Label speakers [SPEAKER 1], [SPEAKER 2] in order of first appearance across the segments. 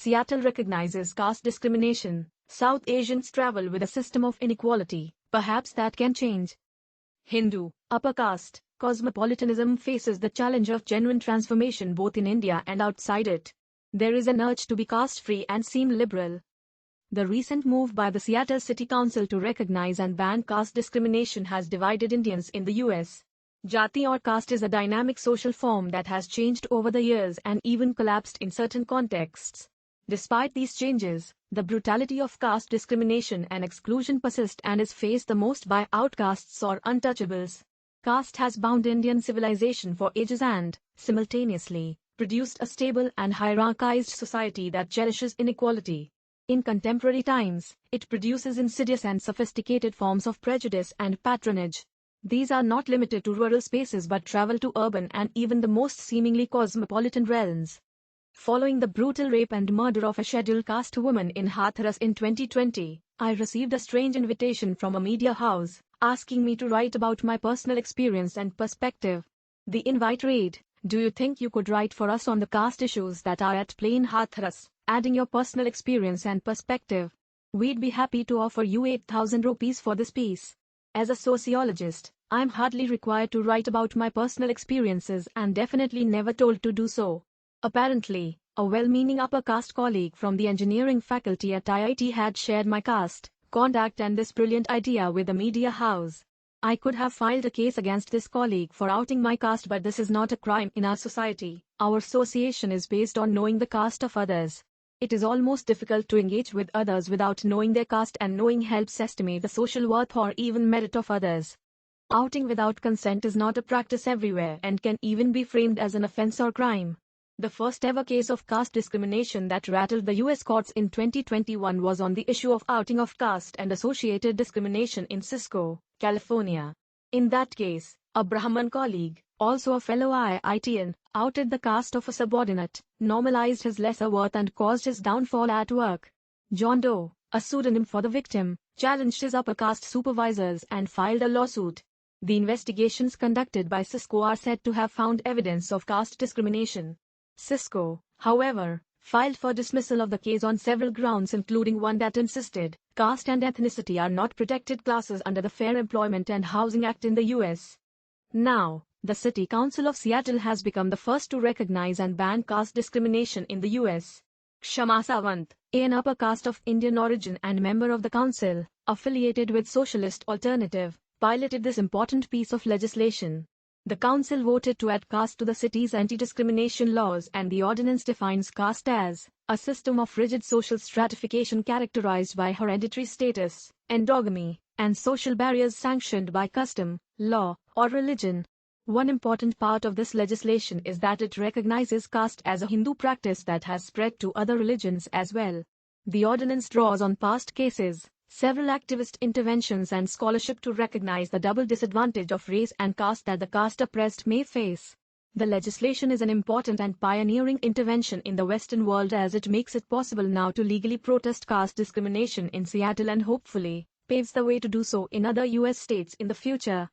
[SPEAKER 1] Seattle recognizes caste discrimination. South Asians travel with a system of inequality. Perhaps that can change. Hindu, upper caste, cosmopolitanism faces the challenge of genuine transformation both in India and outside it. There is an urge to be caste-free and seem liberal. The recent move by the Seattle City Council to recognize and ban caste discrimination has divided Indians in the U.S. Jati or caste is a dynamic social form that has changed over the years and even collapsed in certain contexts. Despite these changes, the brutality of caste discrimination and exclusion persists and is faced the most by outcasts or untouchables. Caste has bound Indian civilization for ages and, simultaneously, produced a stable and hierarchized society that cherishes inequality. In contemporary times, it produces insidious and sophisticated forms of prejudice and patronage. These are not limited to rural spaces but travel to urban and even the most seemingly cosmopolitan realms. Following the brutal rape and murder of a scheduled caste woman in Hathras in 2020, I received a strange invitation from a media house, asking me to write about my personal experience and perspective. The invite read, "Do you think you could write for us on the caste issues that are at play in Hathras, adding your personal experience and perspective? We'd be happy to offer you 8,000 rupees for this piece." As a sociologist, I'm hardly required to write about my personal experiences and definitely never told to do so. Apparently, a well-meaning upper caste colleague from the engineering faculty at IIT had shared my caste contact and this brilliant idea with the media house. I could have filed a case against this colleague for outing my caste, but this is not a crime in our society. Our association is based on knowing the caste of others. It is almost difficult to engage with others without knowing their caste, and knowing helps estimate the social worth or even merit of others. Outing without consent is not a practice everywhere and can even be framed as an offense or crime. The first ever case of caste discrimination that rattled the U.S. courts in 2021 was on the issue of outing of caste and associated discrimination in Cisco, California. In that case, a Brahman colleague, also a fellow IITian, outed the caste of a subordinate, normalized his lesser worth and caused his downfall at work. John Doe, a pseudonym for the victim, challenged his upper caste supervisors and filed a lawsuit. The investigations conducted by Cisco are said to have found evidence of caste discrimination. Cisco, however, filed for dismissal of the case on several grounds, including one that insisted caste and ethnicity are not protected classes under the Fair Employment and Housing Act in the U.S. Now, the City Council of Seattle has become the first to recognize and ban caste discrimination in the U.S. Kshama Sawant, an upper caste of Indian origin and member of the council, affiliated with Socialist Alternative, piloted this important piece of legislation. The council voted to add caste to the city's anti-discrimination laws, and the ordinance defines caste as a system of rigid social stratification characterized by hereditary status, endogamy, and social barriers sanctioned by custom, law, or religion. One important part of this legislation is that it recognizes caste as a Hindu practice that has spread to other religions as well. The ordinance draws on past cases, several activist interventions and scholarship to recognize the double disadvantage of race and caste that the caste oppressed may face. The legislation is an important and pioneering intervention in the Western world, as it makes it possible now to legally protest caste discrimination in Seattle and hopefully paves the way to do so in other U.S. states in the future.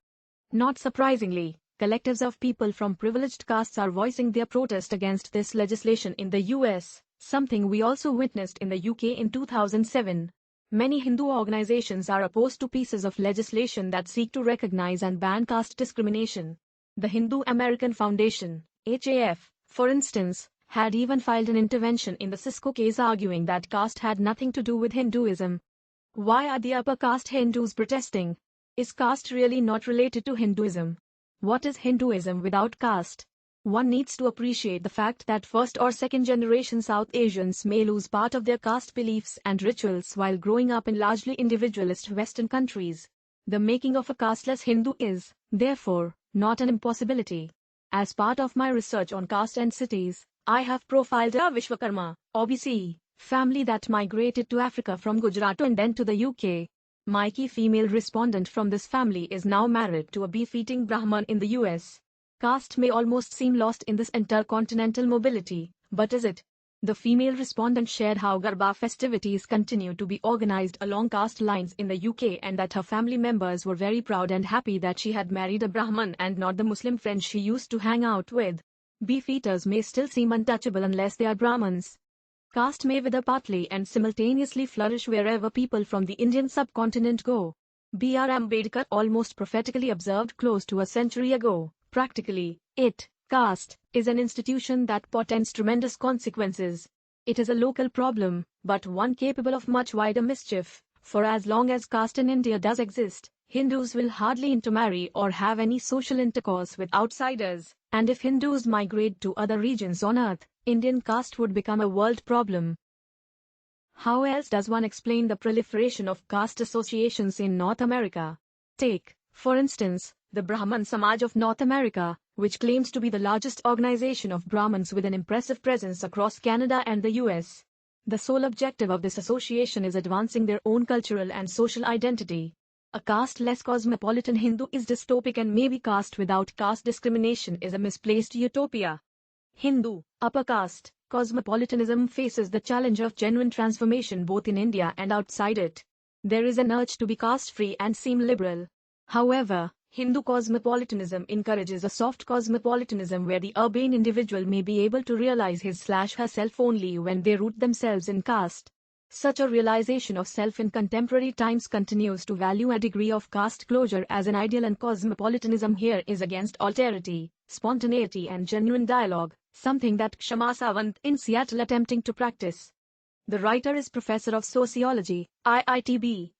[SPEAKER 1] Not surprisingly, collectives of people from privileged castes are voicing their protest against this legislation in the U.S., something we also witnessed in the UK in 2007. Many Hindu organizations are opposed to pieces of legislation that seek to recognize and ban caste discrimination. The Hindu American Foundation, HAF, for instance, had even filed an intervention in the Cisco case, arguing that caste had nothing to do with Hinduism. Why are the upper caste Hindus protesting? Is caste really not related to Hinduism? What is Hinduism without caste? One needs to appreciate the fact that first or second generation South Asians may lose part of their caste beliefs and rituals while growing up in largely individualist Western countries. The making of a casteless Hindu is, therefore, not an impossibility. As part of my research on caste and cities, I have profiled a Vishwakarma, OBC, family that migrated to Africa from Gujarat and then to the UK. My key female respondent from this family is now married to a beef-eating Brahman in the US. Caste may almost seem lost in this intercontinental mobility, but is it? The female respondent shared how Garba festivities continue to be organized along caste lines in the UK, and that her family members were very proud and happy that she had married a Brahman and not the Muslim friends she used to hang out with. Beef eaters may still seem untouchable unless they are Brahmins. Caste may wither partly and simultaneously flourish wherever people from the Indian subcontinent go. B.R. Ambedkar almost prophetically observed close to a century ago, practically, caste, is an institution that portends tremendous consequences. It is a local problem, but one capable of much wider mischief, for as long as caste in India does exist, Hindus will hardly intermarry or have any social intercourse with outsiders, and if Hindus migrate to other regions on earth, Indian caste would become a world problem. How else does one explain the proliferation of caste associations in North America? Take, for instance, the Brahman Samaj of North America, which claims to be the largest organization of Brahmins with an impressive presence across Canada and the US. The sole objective of this association is advancing their own cultural and social identity. A caste-less cosmopolitan Hindu is dystopic, and maybe caste without caste discrimination is a misplaced utopia. Hindu, upper caste, cosmopolitanism faces the challenge of genuine transformation both in India and outside it. There is an urge to be caste-free and seem liberal. However, Hindu cosmopolitanism encourages a soft cosmopolitanism where the urbane individual may be able to realize his/herself only when they root themselves in caste. Such a realization of self in contemporary times continues to value a degree of caste closure as an ideal, and cosmopolitanism here is against alterity, spontaneity and genuine dialogue, something that Kshama Sawant in Seattle attempting to practice. The writer is professor of sociology, IITB,